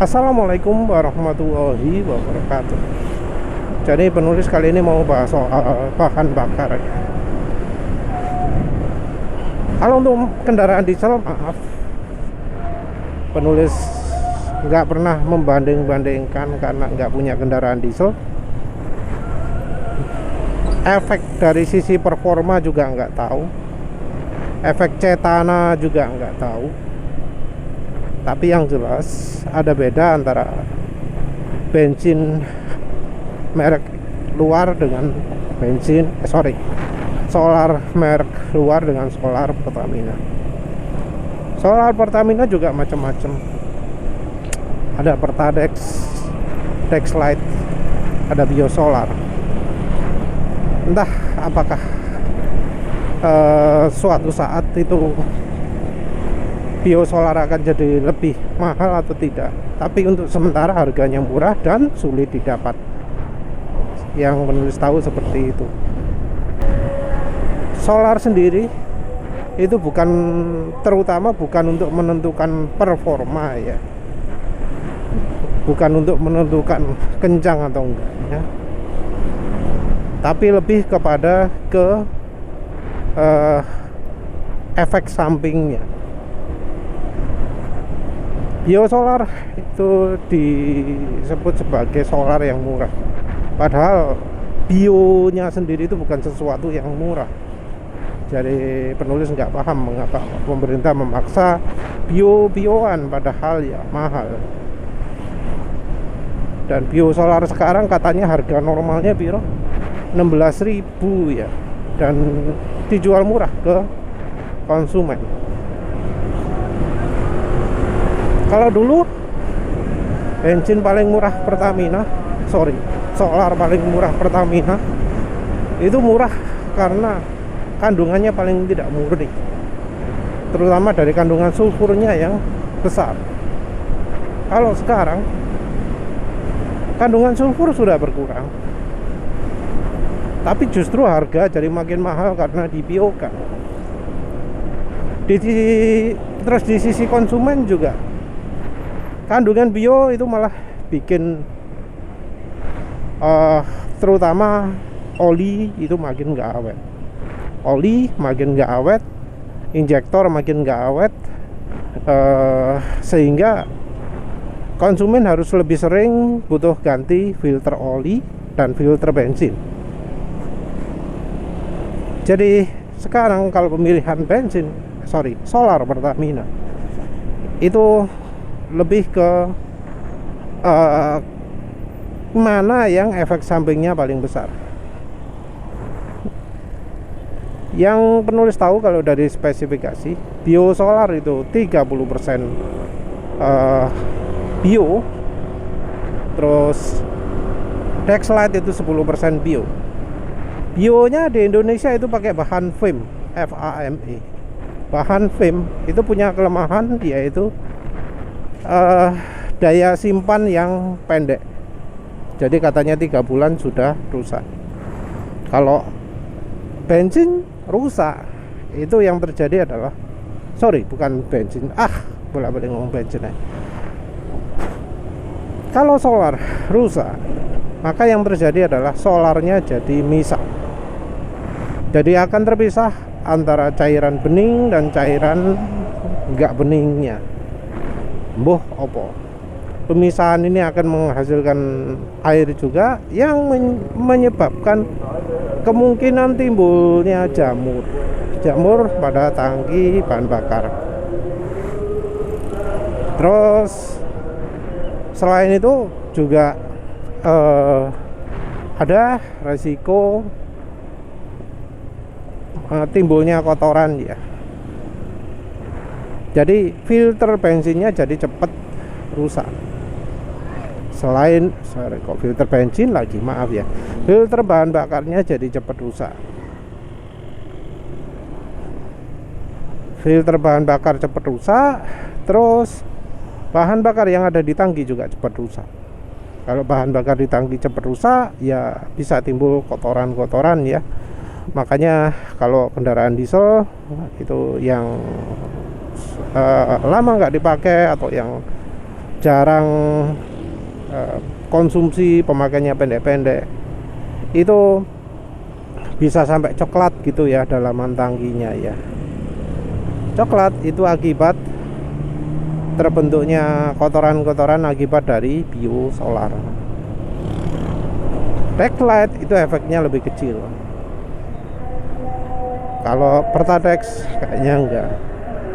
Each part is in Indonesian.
Assalamualaikum warahmatullahi wabarakatuh. Jadi penulis kali ini mau bahas soal bahan bakar. Kalau untuk kendaraan diesel, maaf, penulis nggak pernah membanding-bandingkan karena nggak punya kendaraan diesel. Efek dari sisi performa juga nggak tahu. Efek cetana juga nggak tahu. Tapi yang jelas ada beda antara bensin merek luar dengan solar merek luar dengan solar Pertamina. Solar Pertamina juga macam-macam. Ada Pertadex, Dexlite, ada biosolar. Entah apakah suatu saat itu biosolar akan jadi lebih mahal atau tidak. Tapi untuk sementara harganya murah dan sulit didapat. Yang penulis tahu seperti itu. Solar sendiri itu terutama bukan untuk menentukan performa ya. Bukan untuk menentukan kencang atau enggak ya. Tapi lebih kepada efek sampingnya. Biosolar itu disebut sebagai solar yang murah. Padahal bionya sendiri itu bukan sesuatu yang murah. Jadi penulis nggak paham mengapa pemerintah memaksa bioan padahal ya mahal. Dan biosolar sekarang katanya harga normalnya piro? 16.000 ya. Dan dijual murah ke konsumen. Kalau dulu bensin paling murah solar paling murah Pertamina itu murah karena kandungannya paling tidak murni, terutama dari kandungan sulfurnya yang besar. Kalau sekarang kandungan sulfur sudah berkurang, tapi justru harga jadi makin mahal karena dibiokan. Terus di sisi konsumen juga kandungan bio itu malah bikin terutama oli itu makin nggak awet. Oli makin nggak awet, injektor makin nggak awet, sehingga konsumen harus lebih sering butuh ganti filter oli dan filter bensin. Jadi sekarang kalau pemilihan solar Pertamina itu lebih ke mana yang efek sampingnya paling besar. Yang penulis tahu kalau dari spesifikasi biosolar itu 30% bio, terus Dexlite itu 10% bio. Bionya di Indonesia itu pakai bahan FAME, FAME. Bahan FAME itu punya kelemahan yaitu daya simpan yang pendek. Jadi katanya 3 bulan sudah rusak. Kalau bensin rusak, itu yang terjadi adalah bukan bensin. Bolak-balik ngomong bensin ya. Kalau solar rusak, maka yang terjadi adalah solarnya jadi misah. Jadi akan terpisah antara cairan bening dan cairan enggak beningnya. Opo. Pemisahan ini akan menghasilkan air juga yang menyebabkan kemungkinan timbulnya jamur pada tangki bahan bakar. Terus selain itu juga ada resiko timbulnya kotoran ya. Jadi filter bensinnya jadi cepat rusak. Filter bensin lagi, maaf ya. Filter bahan bakarnya jadi cepat rusak. Filter bahan bakar cepat rusak, terus bahan bakar yang ada di tangki juga cepat rusak. Kalau bahan bakar di tangki cepat rusak, ya bisa timbul kotoran-kotoran ya. Makanya kalau kendaraan diesel itu yang lama nggak dipakai atau yang jarang konsumsi, pemakaiannya pendek-pendek, itu bisa sampai coklat gitu ya dalaman tangkinya ya. Coklat itu akibat terbentuknya kotoran-kotoran akibat dari biosolar. Backlight itu efeknya lebih kecil. Kalau Pertadex kayaknya enggak,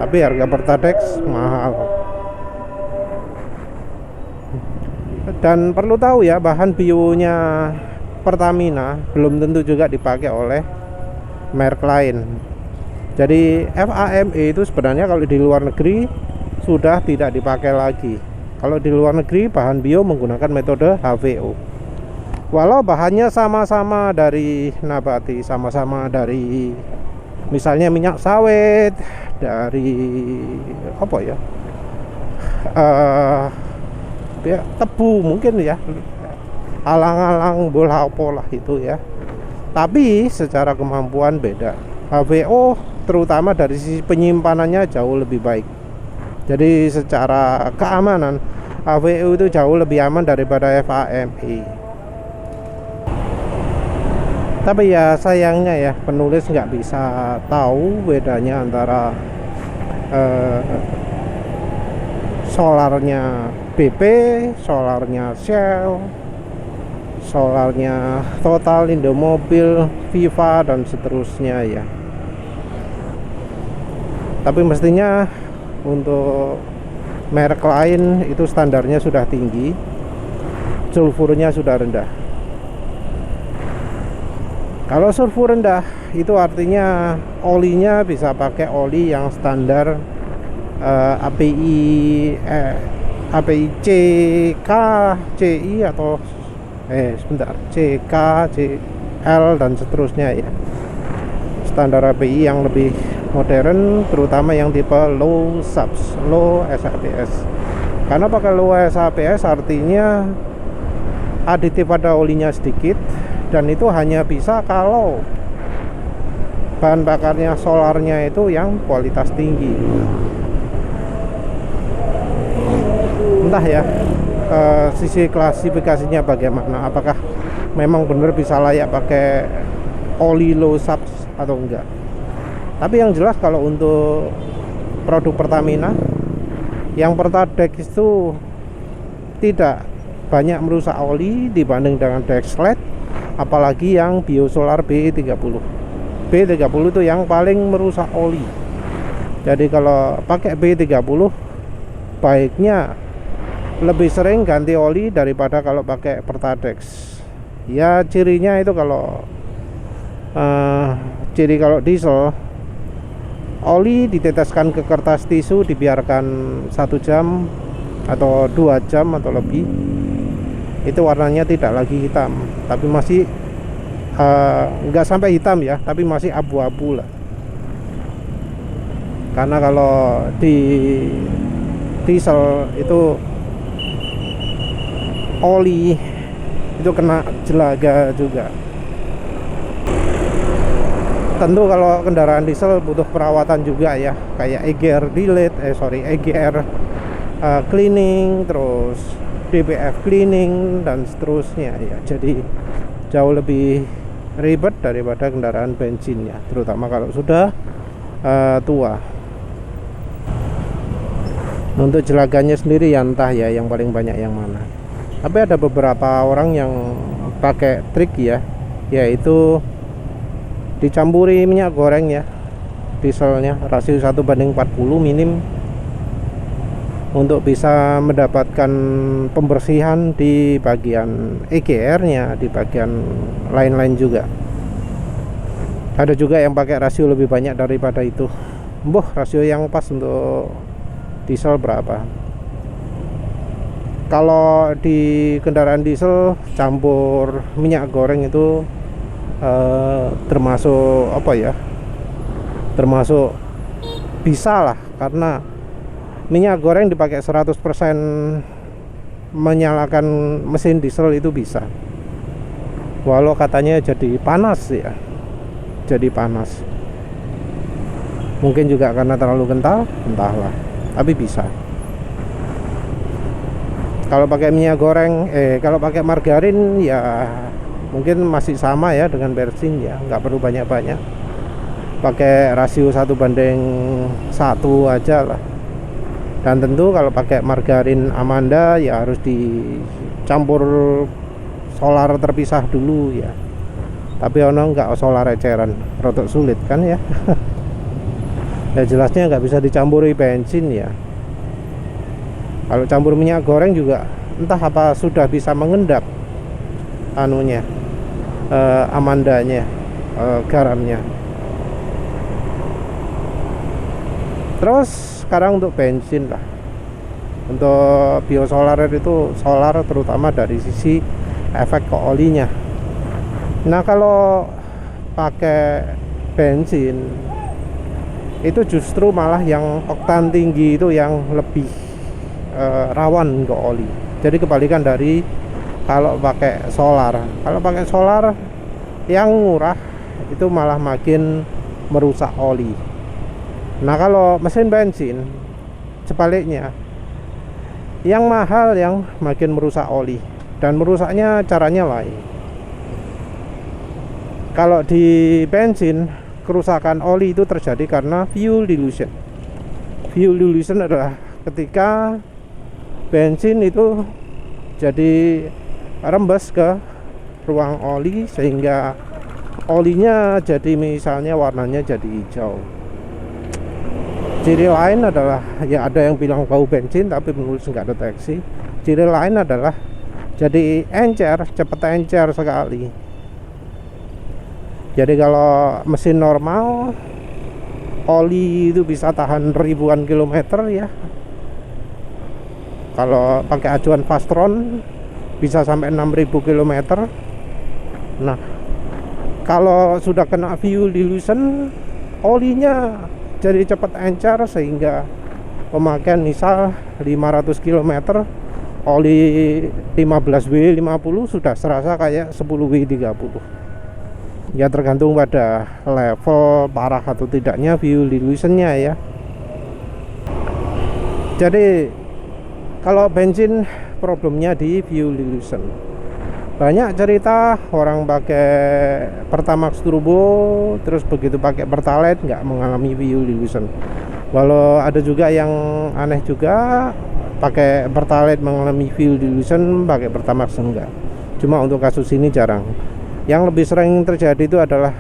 tapi harga Pertadex mahal. Dan perlu tahu ya, bahan bionya Pertamina belum tentu juga dipakai oleh merek lain. Jadi FAME itu sebenarnya kalau di luar negeri sudah tidak dipakai lagi. Kalau di luar negeri bahan bio menggunakan metode HVO. Walau bahannya sama-sama dari nabati, sama-sama dari misalnya minyak sawit, dari apa ya, tebu mungkin ya, alang-alang bola pola itu ya, tapi secara kemampuan beda. HVO terutama dari sisi penyimpanannya jauh lebih baik. Jadi secara keamanan HVO itu jauh lebih aman daripada FAME. Tapi ya sayangnya ya, penulis nggak bisa tahu bedanya antara solarnya BP, solarnya Shell, solarnya Total, Indomobil, Viva, dan seterusnya ya. Tapi mestinya untuk merek lain itu standarnya sudah tinggi, sulfurnya sudah rendah. Kalau sulfur rendah itu artinya olinya bisa pakai oli yang standar API CK, CI atau CK, CL dan seterusnya ya. Standar API yang lebih modern, terutama yang tipe low SAPS, low SAPS. Karena pakai low SAPS artinya aditif pada olinya sedikit, dan itu hanya bisa kalau bahan bakarnya solarnya itu yang kualitas tinggi. Entah ya sisi klasifikasinya bagaimana, apakah memang benar bisa layak pakai oli low SAPS atau enggak. Tapi yang jelas kalau untuk produk Pertamina yang Pertadex itu tidak banyak merusak oli dibanding dengan Dexlet, apalagi yang biosolar B30. B30 itu yang paling merusak oli. Jadi kalau pakai B30 baiknya lebih sering ganti oli daripada kalau pakai Pertadex. Ya cirinya itu kalau kalau diesel, oli diteteskan ke kertas tisu, dibiarkan 1 jam atau 2 jam atau lebih, itu warnanya tidak lagi hitam, tapi masih nggak sampai hitam ya, tapi masih abu-abu lah. Karena kalau di diesel itu oli itu kena jelaga juga. Tentu kalau kendaraan diesel butuh perawatan juga ya, kayak EGR delete, EGR cleaning, terus DPF cleaning dan seterusnya ya. Jadi jauh lebih ribet daripada kendaraan bensinnya, terutama kalau sudah tua. Untuk jelaganya sendiri ya entah ya yang paling banyak yang mana. Tapi ada beberapa orang yang pakai trik ya, yaitu dicampuri minyak goreng ya, dieselnya rasio 1:40 minim, untuk bisa mendapatkan pembersihan di bagian EGR nya, di bagian lain-lain juga. Ada juga yang pakai rasio lebih banyak daripada itu. Rasio yang pas untuk diesel berapa? Kalau di kendaraan diesel campur minyak goreng itu termasuk apa ya, termasuk bisa lah, karena minyak goreng dipakai 100% menyalakan mesin diesel itu bisa, walau katanya jadi panas ya, jadi panas. Mungkin juga karena terlalu kental, entahlah, tapi bisa. Kalau pakai minyak goreng, kalau pakai margarin ya mungkin masih sama ya dengan bensin ya, nggak perlu banyak-banyak. Pakai rasio 1:1 aja lah. Dan tentu kalau pakai margarin Amanda ya harus dicampur solar terpisah dulu ya. Tapi ono nggak solar eceran, rotok sulit kan ya. Ya jelasnya nggak bisa dicampuri bensin ya. Kalau campur minyak goreng juga entah apa sudah bisa mengendap anunya, Amandanya, garamnya. Terus sekarang untuk bensin lah, untuk biosolar itu solar terutama dari sisi efek ke olinya. Nah kalau pakai bensin itu justru malah yang oktan tinggi itu yang lebih rawan ke oli. Jadi kebalikan dari kalau pakai solar. Kalau pakai solar yang murah itu malah makin merusak oli. Nah kalau mesin bensin sebaliknya, yang mahal yang makin merusak oli, dan merusaknya caranya lain. Kalau di bensin, kerusakan oli itu terjadi karena fuel dilution. Fuel dilution adalah ketika bensin itu jadi rembes ke ruang oli sehingga olinya jadi misalnya warnanya jadi hijau. Ciri lain adalah ya ada yang bilang bau bensin tapi penulis nggak deteksi. Ciri lain adalah jadi encer, cepat encer sekali. Jadi kalau mesin normal oli itu bisa tahan ribuan kilometer ya. Kalau pakai acuan Fastron bisa sampai 6.000 km. Nah, kalau sudah kena fuel dilution, olinya jadi cepat encer sehingga pemakaian misal 500 km, oli 15W50 sudah serasa kayak 10W30. Ya tergantung pada level parah atau tidaknya fuel dilutionnya ya. Jadi kalau bensin problemnya di fuel dilution. Banyak cerita orang pakai Pertamax turbo terus begitu pakai Pertalite nggak mengalami fuel dilution. Walau ada juga yang aneh juga, pakai Pertalite mengalami fuel dilution, pakai Pertamax enggak. Cuma untuk kasus ini jarang. Yang lebih sering terjadi itu adalah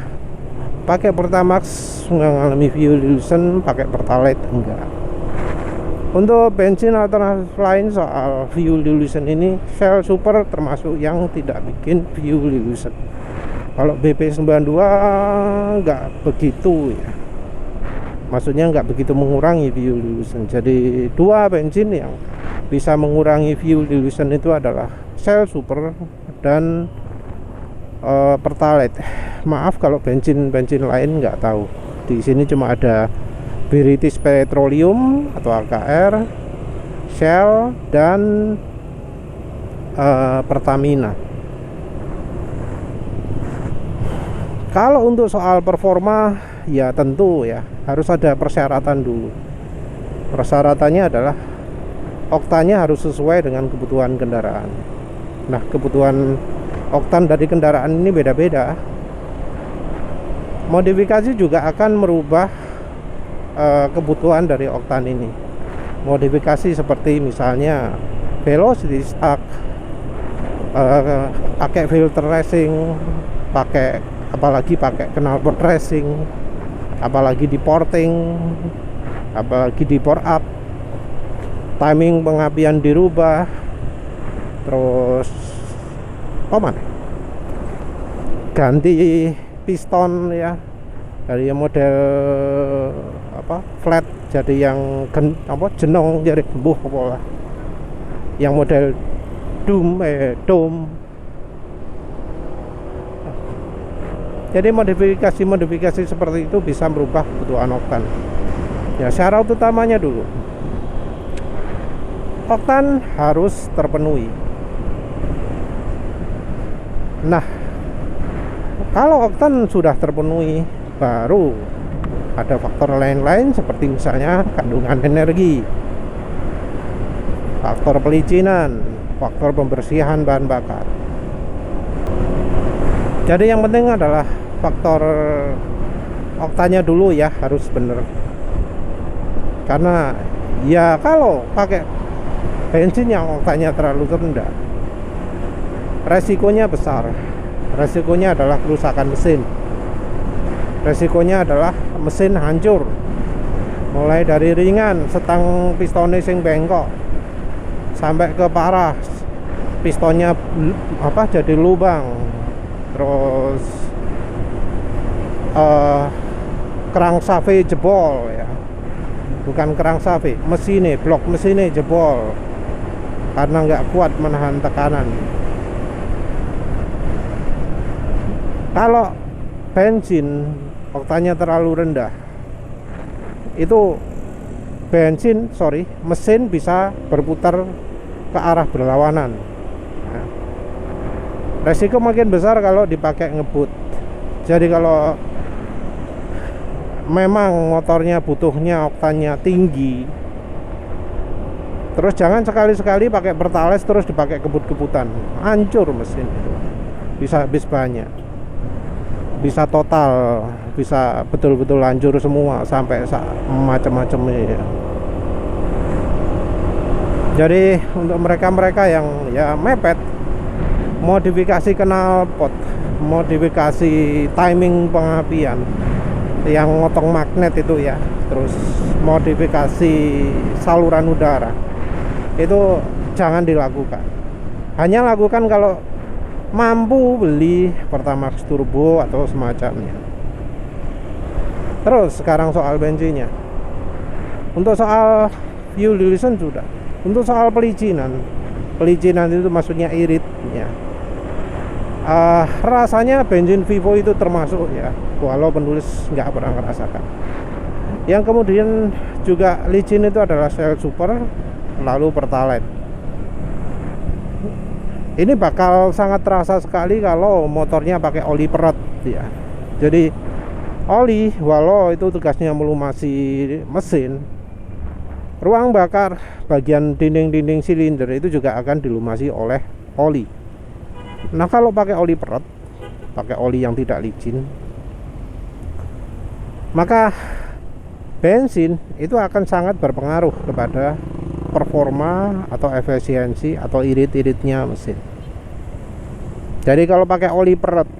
pakai Pertamax mengalami fuel dilution, pakai Pertalite enggak. Untuk bensin alternatif lain soal fuel dilution ini, Shell Super termasuk yang tidak bikin fuel dilution. Kalau BP92 nggak begitu ya, maksudnya nggak begitu mengurangi fuel dilution. Jadi dua bensin yang bisa mengurangi fuel dilution itu adalah Shell Super dan Pertalite. Maaf kalau bensin lain nggak tahu. Di sini cuma ada British Petroleum atau AKR, Shell, dan Pertamina. Kalau untuk soal performa ya tentu ya harus ada persyaratan dulu. Persyaratannya adalah oktannya harus sesuai dengan kebutuhan kendaraan. Nah, kebutuhan oktan dari kendaraan ini beda-beda. Modifikasi juga akan merubah kebutuhan dari oktan ini. Modifikasi seperti misalnya velocity stack, pakai filter racing, apalagi pakai knalpot racing, apalagi di porting, apalagi di pour up, timing pengapian dirubah, terus ganti piston ya, dari yang model flat jadi yang jenong jadi gembuh pola, yang model dome. Jadi modifikasi seperti itu bisa merubah kebutuhan oktan. Ya syarat utamanya dulu, oktan harus terpenuhi. Nah, kalau oktan sudah terpenuhi, baru ada faktor lain-lain seperti misalnya kandungan energi, faktor pelicinan, faktor pembersihan bahan bakar. Jadi yang penting adalah faktor oktanya dulu ya, harus bener. Karena ya kalau pakai bensin yang oktanya terlalu rendah, resikonya besar. Resikonya adalah kerusakan mesin. Resikonya adalah mesin hancur. Mulai dari ringan, setang pistonnya sing bengkok, sampai ke parah, pistonnya jadi lubang. Terus crankshaft jebol ya. Bukan crankshaft, mesinnya, blok mesinnya jebol karena nggak kuat menahan tekanan. Kalau bensin oktanya terlalu rendah, itu mesin bisa berputar ke arah berlawanan. Nah, resiko makin besar kalau dipakai ngebut. Jadi kalau memang motornya butuhnya oktanya tinggi, terus jangan sekali-sekali pakai pertalite terus dipakai kebut-kebutan, hancur mesin itu, bisa habis banyak, bisa total, bisa betul-betul hancur semua sampai macam-macam ya. Jadi untuk mereka-mereka yang ya mepet, modifikasi knalpot, modifikasi timing pengapian yang ngotong magnet itu ya, terus modifikasi saluran udara, itu jangan dilakukan. Hanya lakukan kalau mampu beli Pertamax Turbo atau semacamnya. Terus sekarang soal bensinnya. Untuk soal fuel dilution sudah. Untuk soal pelicinan itu maksudnya iritnya. Rasanya bensin Vivo itu termasuk ya, walau penulis nggak pernah merasakan. Yang kemudian juga licin itu adalah Shell Super, lalu Pertalite. Ini bakal sangat terasa sekali kalau motornya pakai oli perut ya. Jadi oli, walau itu tugasnya melumasi mesin, ruang bakar bagian dinding-dinding silinder itu juga akan dilumasi oleh oli. Nah kalau pakai oli perut, pakai oli yang tidak licin, maka bensin itu akan sangat berpengaruh kepada performa atau efisiensi atau irit-iritnya mesin. Jadi kalau pakai oli perut,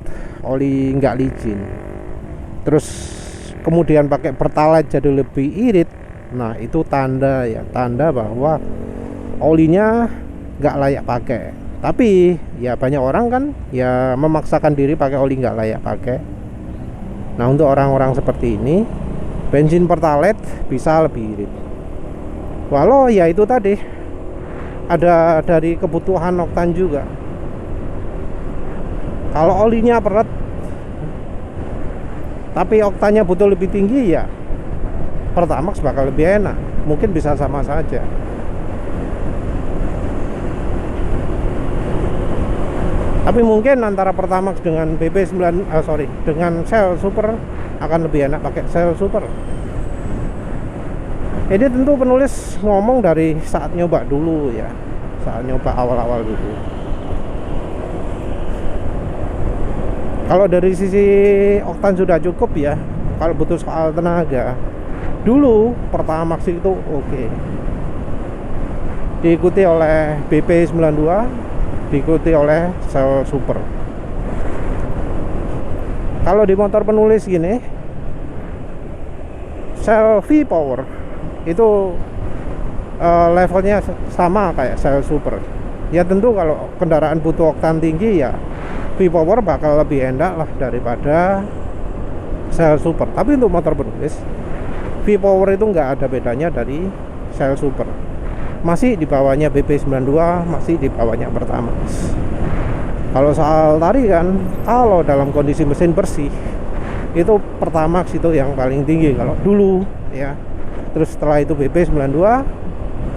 oli nggak licin, terus kemudian pakai Pertalite jadi lebih irit, nah itu tanda bahwa olinya nggak layak pakai. Tapi ya banyak orang kan ya memaksakan diri pakai oli nggak layak pakai. Nah untuk orang-orang seperti ini, bensin Pertalite bisa lebih irit. Walau ya itu tadi ada dari kebutuhan oktan juga. Kalau olinya perut tapi oktannya butuh lebih tinggi, ya Pertamax bakal lebih enak. Mungkin bisa sama saja. Tapi mungkin antara Pertamax dengan dengan Shell Super akan lebih enak pakai Shell Super. Ini tentu penulis ngomong dari saat nyoba dulu ya, saat nyoba awal-awal dulu. Kalau dari sisi oktan sudah cukup ya. Kalau butuh soal tenaga, dulu Pertamax itu oke. Diikuti oleh BP92, diikuti oleh Shell Super. Kalau di motor penulis gini, Shell V-Power itu levelnya sama kayak Shell Super. Ya tentu kalau kendaraan butuh oktan tinggi, ya V-Power bakal lebih enak lah daripada Shell Super. Tapi untuk motor penulis, V-Power itu nggak ada bedanya dari Shell Super. Masih di bawahnya BP92, masih di bawahnya Pertamax. Kalau soal tarikan, kalau dalam kondisi mesin bersih, itu Pertamax itu yang paling tinggi kalau dulu ya. Terus setelah itu BP92,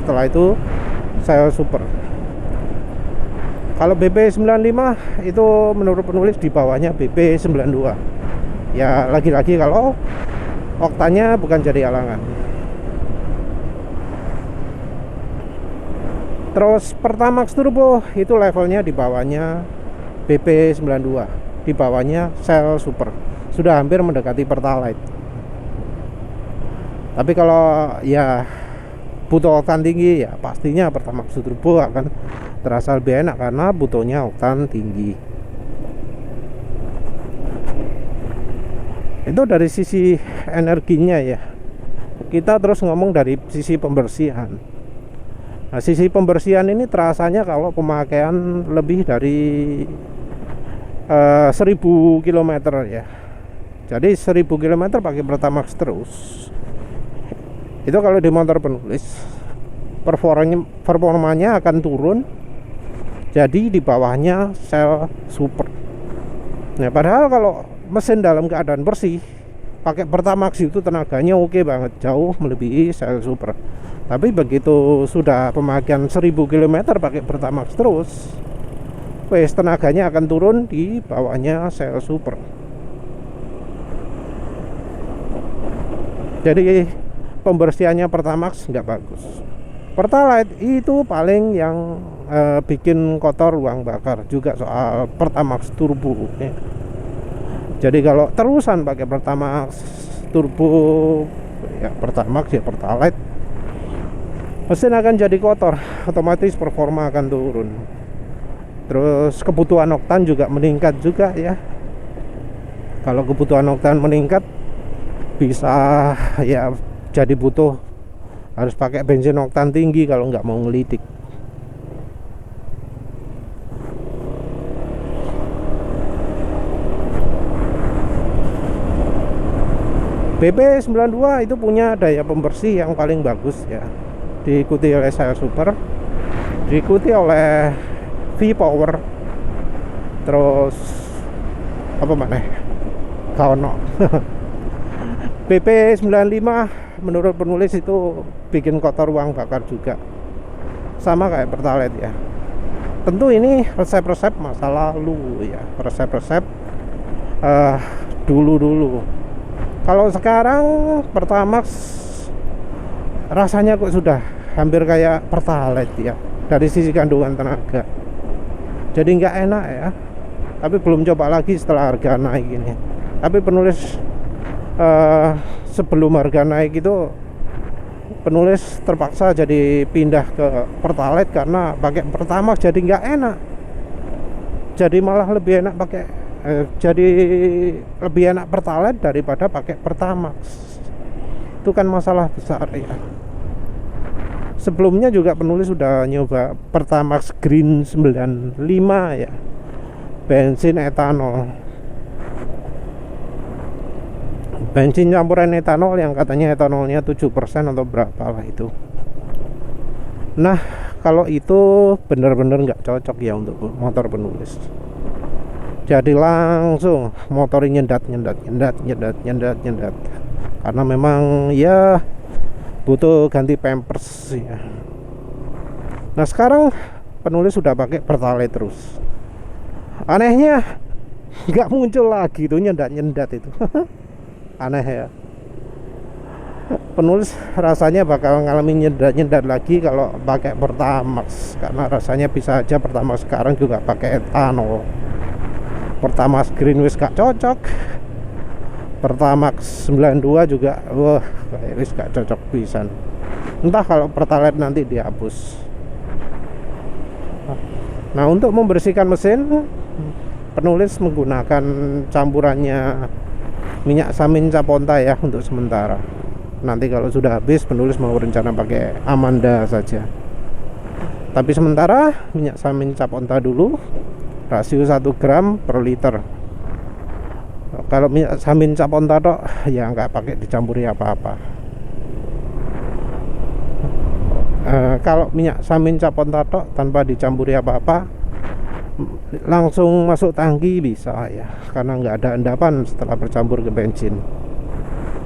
setelah itu Shell Super. Kalau BP95 itu menurut penulis di bawahnya BP92. Ya lagi-lagi kalau oktannya bukan jadi halangan. Terus Pertamax Turbo itu levelnya di bawahnya BP92, di bawahnya Shell Super, sudah hampir mendekati Pertalite. Tapi kalau ya butuh oktan tinggi, ya pastinya Pertamax Turbo akan terasa lebih enak karena butuhnya oktan tinggi. Itu dari sisi energinya ya. Kita terus ngomong dari sisi pembersihan. Nah, sisi pembersihan ini terasanya kalau pemakaian lebih dari 1000 km ya. Jadi 1000 km pakai Pertamax terus. Itu kalau di motor penulis performanya akan turun. Jadi di bawahnya Shell Super. Nah, padahal kalau mesin dalam keadaan bersih pakai Pertamax itu tenaganya oke banget, jauh melebihi Shell Super. Tapi begitu sudah pemakaian 1000 km pakai Pertamax terus, wes tenaganya akan turun di bawahnya Shell Super. Jadi pembersihannya Pertamax nggak bagus. Pertalite itu paling yang bikin kotor ruang bakar juga soal Pertamax Turbo ya. Jadi kalau terusan pakai Pertamax Turbo ya, Pertamax ya Pertalite, mesin akan jadi kotor, otomatis performa akan turun. Terus kebutuhan oktan juga meningkat juga ya. Kalau kebutuhan oktan meningkat, bisa ya jadi butuh harus pakai bensin oktan tinggi kalau nggak mau ngelitik. BP92 itu punya daya pembersih yang paling bagus ya, diikuti oleh Shell Super, diikuti oleh V-Power, terus apa mana Kaono. BP95 menurut penulis itu bikin kotor ruang bakar juga, sama kayak Pertalite ya. Tentu ini resep-resep masa lalu ya, resep-resep dulu-dulu. Kalau sekarang Pertamax rasanya kok sudah hampir kayak Pertalite ya, dari sisi kandungan tenaga. Jadi nggak enak ya. Tapi belum coba lagi setelah harga naik ini. Tapi penulis sebelum harga naik itu, penulis terpaksa jadi pindah ke Pertalite karena pakai Pertamax jadi nggak enak. Jadi malah lebih enak pakai jadi lebih enak Pertalite daripada pakai Pertamax. Itu kan masalah besar ya. Sebelumnya juga penulis sudah nyoba Pertamax Green 95 ya, bensin etanol, bensin campuran etanol yang katanya etanolnya 7% atau berapa lah itu. Nah, kalau itu benar-benar nggak cocok ya untuk motor penulis. Jadi langsung motornya nyendat karena memang ya butuh ganti pampers ya. Nah, sekarang penulis sudah pakai Pertalite terus. Anehnya nggak muncul lagi tuh nyendat itu. Aneh ya. Penulis rasanya bakal ngalamin nyendat lagi kalau pakai Pertamax, karena rasanya bisa aja Pertamax sekarang juga pakai etanol. Pertamax Green wis gak cocok, Pertamax 92 juga wah wis gak cocok pisan. Entah kalau Pertalite nanti dihapus. Nah, untuk membersihkan mesin, penulis menggunakan campurannya minyak samin Caponta ya untuk sementara. Nanti kalau sudah habis, penulis mau rencana pakai Amanda saja. Tapi sementara minyak samin Caponta dulu, rasio 1 gram per liter. Kalau minyak samin Caponta tok ya nggak pakai dicampuri apa-apa. Kalau minyak samin Caponta tok tanpa dicampuri apa-apa, langsung masuk tangki bisa ya, karena nggak ada endapan setelah bercampur ke bensin.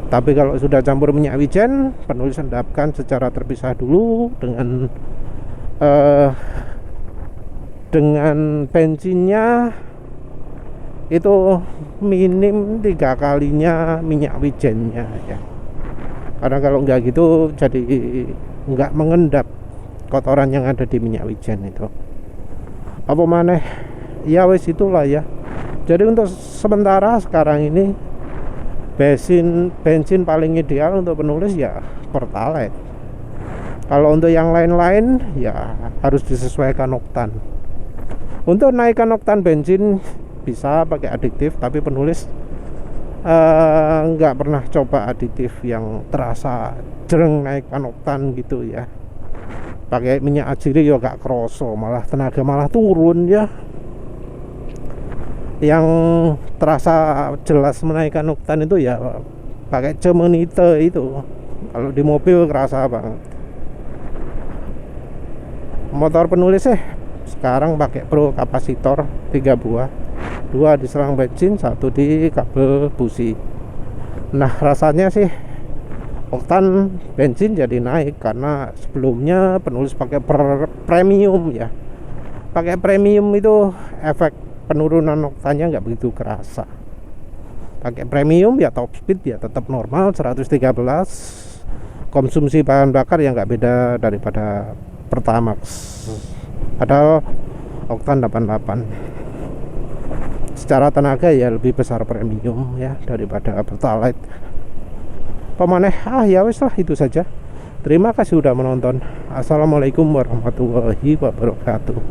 Tapi kalau sudah campur minyak wijen, penulis endapkan secara terpisah dulu dengan bensinnya itu minim 3 kalinya minyak wijennya ya. Karena kalau nggak gitu jadi nggak mengendap, kotoran yang ada di minyak wijen itu. Apa maneh, ya wis itulah ya. Jadi untuk sementara sekarang ini bensin paling ideal untuk penulis ya Pertalite. Kalau untuk yang lain-lain ya harus disesuaikan oktan. Untuk naikkan oktan bensin bisa pakai aditif, tapi penulis nggak pernah coba aditif yang terasa jereng naikkan oktan gitu ya. Pakai minyak ajiri ya gak kroso, malah tenaga malah turun ya. Yang terasa jelas menaikkan oktan itu ya pakai cemenite itu. Kalau di mobil kerasa banget. Motor penulis sekarang pakai pro kapasitor 3 buah, 2 di selang bensin, 1 di kabel busi. Nah rasanya sih oktan bensin jadi naik, karena sebelumnya penulis pakai premium ya. Pakai premium itu efek penurunan oktannya nggak begitu kerasa. Pakai premium ya top speed ya tetap normal 113, konsumsi bahan bakar yang nggak beda daripada Pertamax, padahal oktan 88. Secara tenaga ya lebih besar premium ya daripada Pertalite. Pemaneh, ya wis lah, itu saja. Terima kasih sudah menonton. Assalamualaikum warahmatullahi wabarakatuh.